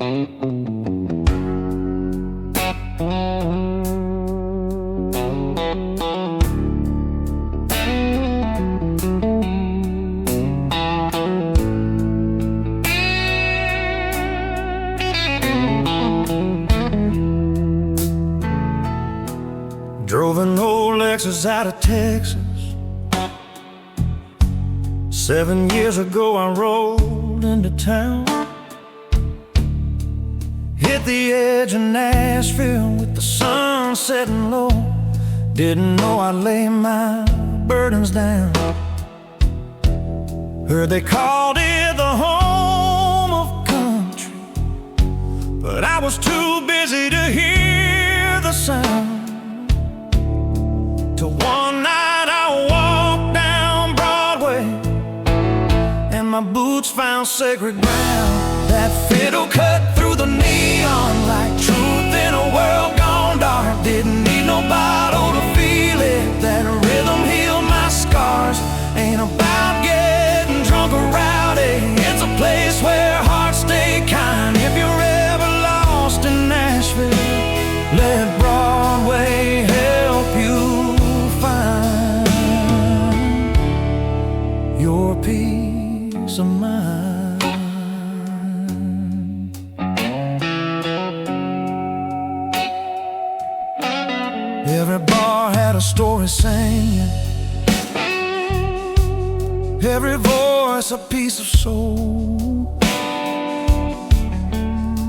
Drove an old Lexus out of Texas. 7 years ago I rolled into town, hit the edge of Nashville with the sun setting low. Didn't know I'd lay my burdens down. Heard they called it the home of country, but I was too busy to hear the sound. Till one night I walked down Broadway and my boots found sacred ground. That fiddle cut through the neon like truth in a world gone dark. Didn't need no bottle to feel it. That rhythm healed my scars. Ain't about getting drunk or rowdy. It's a place where hearts stay kind. If you're ever lost in Nashville, let Broadway help you your peace of mind. Every bar had a story singing, every voice a piece of soul.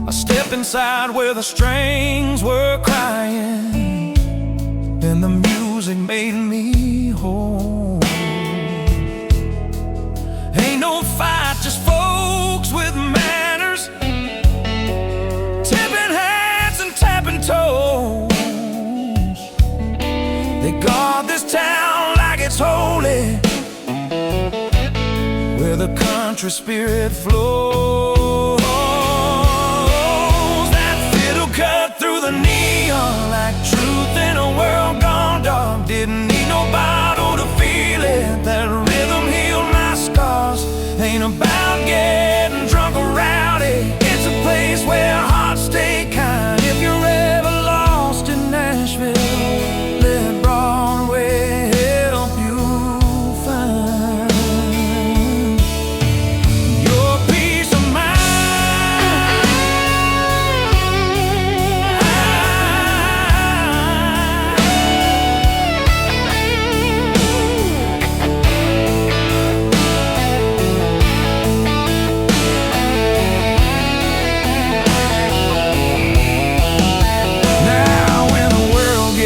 I stepped inside where the strings were crying, and the music made me whole. Ain't no fight, just folks with manners, tipping hats and tapping toes. They guard this town like it's holy, where the country spirit flows. That fiddle cut through the neon like truth in a world gone dark. Didn't need no bottle to feel it. That rhythm healed my scars. Ain't about getting drunk or rowdy. It's a place where hearts stay kind. If you're ever lost in Nashville, let Broadway help you find your peace of mind.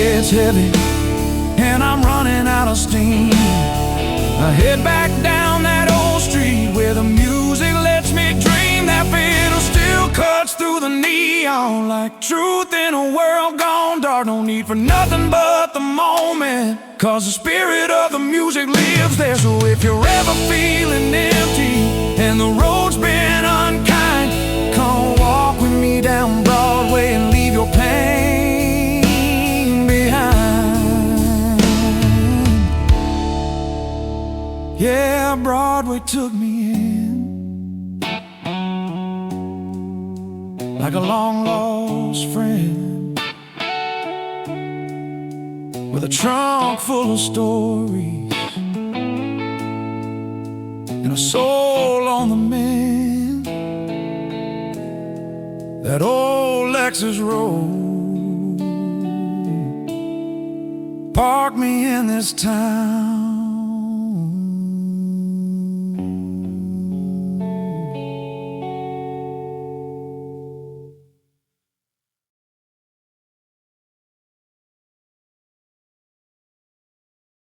It's heavy and I'm running out of steam. I head back down that old street where the music lets me dream. That fiddle still cuts through the neon like truth in a world gone dark. No need for nothing but the moment, 'cause the spirit of the music lives there. So if you're ever feeling empty and the road's been unkind, come walk with me down Broadway and leave your pain. Yeah, Broadway took me in like a long-lost friend, with a trunk full of stories and a soul on the mend. That old Lexus Road parked me in this town.